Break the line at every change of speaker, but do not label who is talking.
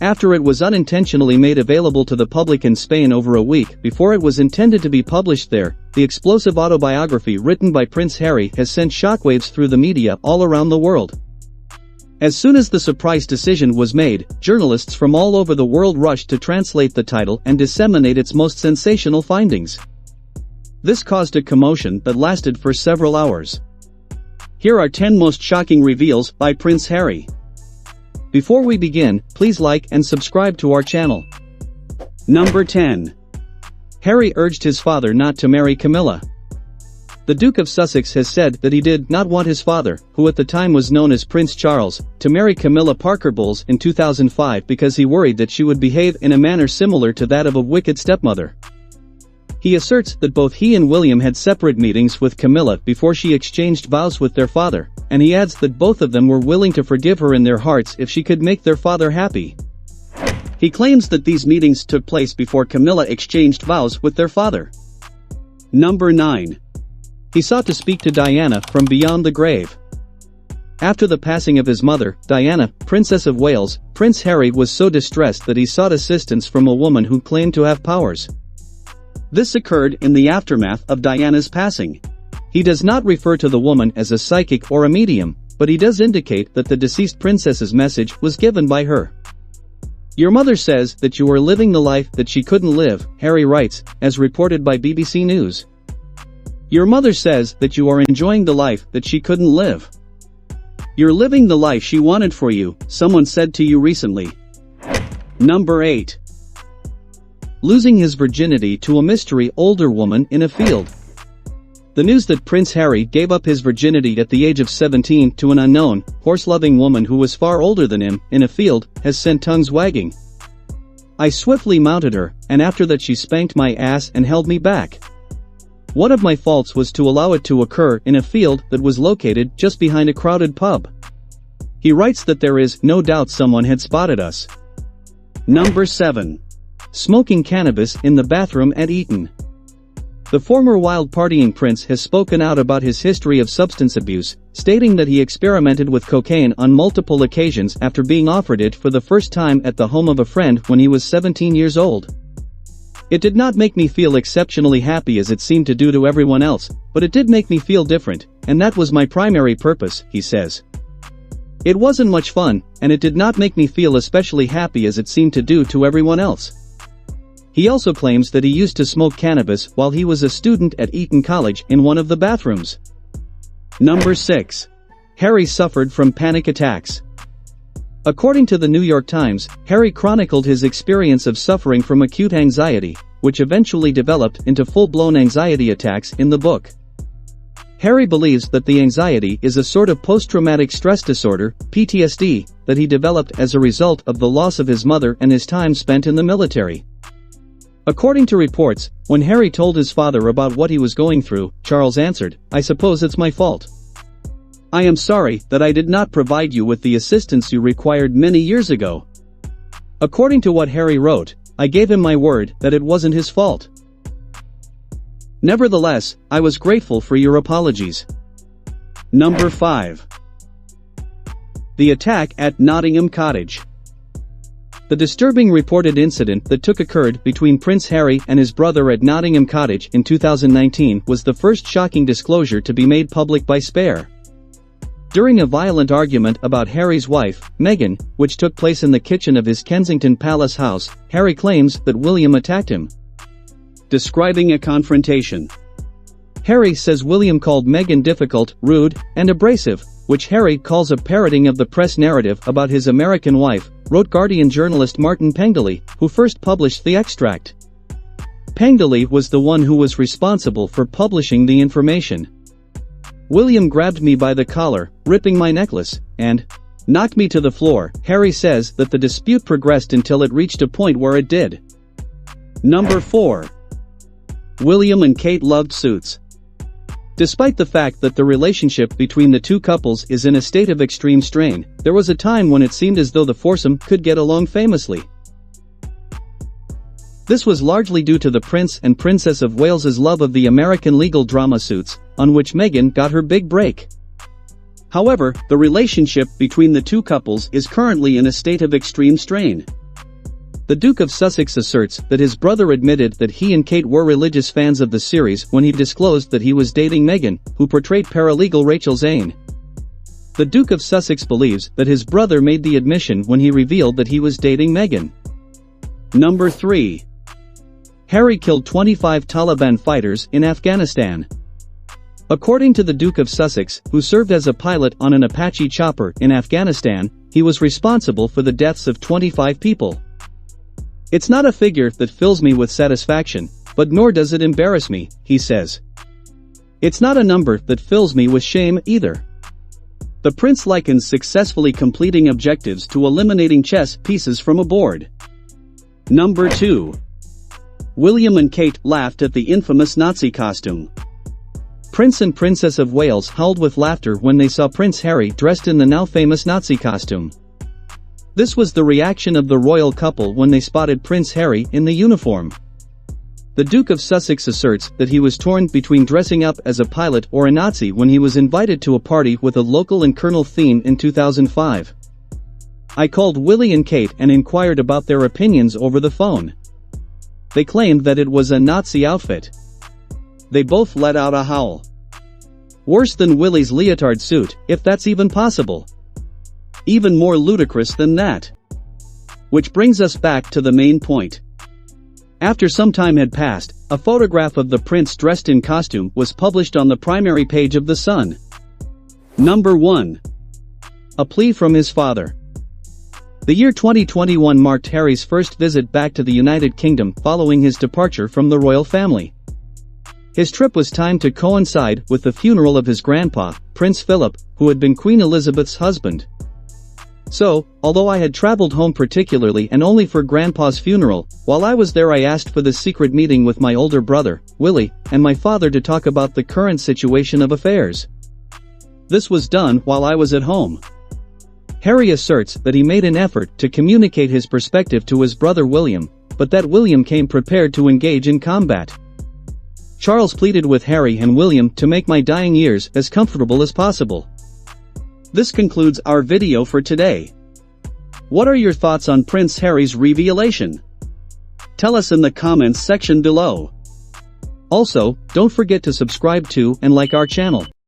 after it was unintentionally made available to the public in Spain over a week before it was intended to be published there. The explosive autobiography written by Prince Harry has sent shockwaves through the media all around the world. As soon as the surprise decision was made, journalists from all over the world rushed to translate the title and disseminate its most sensational findings. This caused a commotion that lasted for several hours. Here are 10 most shocking reveals by Prince Harry. Before we begin, please like and subscribe to our channel. Number 10. Harry urged his father not to marry Camilla. The Duke of Sussex has said that he did not want his father, who at the time was known as Prince Charles, to marry Camilla Parker Bowles in 2005 because he worried that she would behave in a manner similar to that of a wicked stepmother. He asserts that both he and William had separate meetings with Camilla before she exchanged vows with their father, and he adds that both of them were willing to forgive her in their hearts if she could make their father happy. He claims that these meetings took place before Camilla exchanged vows with their father. Number 9. He sought to speak to Diana from beyond the grave. After the passing of his mother, Diana, Princess of Wales, Prince Harry was so distressed that he sought assistance from a woman who claimed to have powers. This occurred in the aftermath of Diana's passing. He does not refer to the woman as a psychic or a medium, but he does indicate that the deceased princess's message was given by her. "Your mother says that you are living the life that she couldn't live," Harry writes, as reported by BBC News. "Your mother says that you are enjoying the life that she couldn't live. You're living the life she wanted for you," someone said to you recently. Number 8. Losing his virginity to a mystery older woman in a field. The news that Prince Harry gave up his virginity at the age of 17 to an unknown, horse-loving woman who was far older than him, in a field, has sent tongues wagging. "I swiftly mounted her, and after that she spanked my ass and held me back. One of my faults was to allow it to occur in a field that was located just behind a crowded pub." He writes that there is no doubt someone had spotted us. Number 7. Smoking cannabis in the bathroom at Eton. The former wild partying prince has spoken out about his history of substance abuse, stating that he experimented with cocaine on multiple occasions after being offered it for the first time at the home of a friend when he was 17 years old. "It did not make me feel exceptionally happy as it seemed to do to everyone else, but it did make me feel different, and that was my primary purpose," he says. "It wasn't much fun, and it did not make me feel especially happy as it seemed to do to everyone else." He also claims that he used to smoke cannabis while he was a student at Eton College in one of the bathrooms. Number 6. Harry suffered from panic attacks. According to the New York Times, Harry chronicled his experience of suffering from acute anxiety, which eventually developed into full-blown anxiety attacks in the book. Harry believes that the anxiety is a sort of post-traumatic stress disorder, PTSD, that he developed as a result of the loss of his mother and his time spent in the military. According to reports, when Harry told his father about what he was going through, Charles answered, "I suppose it's my fault. I am sorry that I did not provide you with the assistance you required many years ago." According to what Harry wrote, "I gave him my word that it wasn't his fault. Nevertheless, I was grateful for your apologies." Number 5. The attack at Nottingham Cottage. The disturbing reported incident that occurred between Prince Harry and his brother at Nottingham Cottage in 2019 was the first shocking disclosure to be made public by Spare. During a violent argument about Harry's wife, Meghan, which took place in the kitchen of his Kensington Palace house, Harry claims that William attacked him. Describing a confrontation, Harry says William called Meghan difficult, rude, and abrasive, which Harry calls a parroting of the press narrative about his American wife, wrote Guardian journalist Martin Pengdally, who first published the extract. Pengdally was the one who was responsible for publishing the information. "William grabbed me by the collar, ripping my necklace, and knocked me to the floor." Harry says that the dispute progressed until it reached a point where it did. Number 4. William and Kate loved Suits. Despite the fact that the relationship between the two couples is in a state of extreme strain, there was a time when it seemed as though the foursome could get along famously. This was largely due to the Prince and Princess of Wales's love of the American legal drama Suits, on which Meghan got her big break. However, the relationship between the two couples is currently in a state of extreme strain. The Duke of Sussex asserts that his brother admitted that he and Kate were religious fans of the series when he disclosed that he was dating Meghan, who portrayed paralegal Rachel Zane. The Duke of Sussex believes that his brother made the admission when he revealed that he was dating Meghan. Number 3. Harry killed 25 Taliban fighters in Afghanistan. According to the Duke of Sussex, who served as a pilot on an Apache chopper in Afghanistan, he was responsible for the deaths of 25 people. "It's not a figure that fills me with satisfaction, but nor does it embarrass me," he says. "It's not a number that fills me with shame either." The prince likens successfully completing objectives to eliminating chess pieces from a board. Number 2. William and Kate laughed at the infamous Nazi costume. Prince and Princess of Wales howled with laughter when they saw Prince Harry dressed in the now famous Nazi costume. This was the reaction of the royal couple when they spotted Prince Harry in the uniform. The Duke of Sussex asserts that he was torn between dressing up as a pilot or a Nazi when he was invited to a party with a local and colonel theme in 2005. "I called Willie and Kate and inquired about their opinions over the phone. They claimed that it was a Nazi outfit. They both let out a howl. Worse than Willie's leotard suit, if that's even possible. Even more ludicrous than that." Which brings us back to the main point. After some time had passed, a photograph of the prince dressed in costume was published on the primary page of The Sun. Number 1. A plea from his father. The year 2021 marked Harry's first visit back to the United Kingdom following his departure from the royal family. His trip was timed to coincide with the funeral of his grandpa, Prince Philip, who had been Queen Elizabeth's husband. So, although I had traveled home particularly and only for Grandpa's funeral, while I was there I asked for the secret meeting with my older brother, Willie, and my father to talk about the current situation of affairs. This was done while I was at home. Harry asserts that he made an effort to communicate his perspective to his brother William, but that William came prepared to engage in combat. Charles pleaded with Harry and William to make my dying years as comfortable as possible. This concludes our video for today. What are your thoughts on Prince Harry's revelation? Tell us in the comments section below. Also, don't forget to subscribe to and like our channel.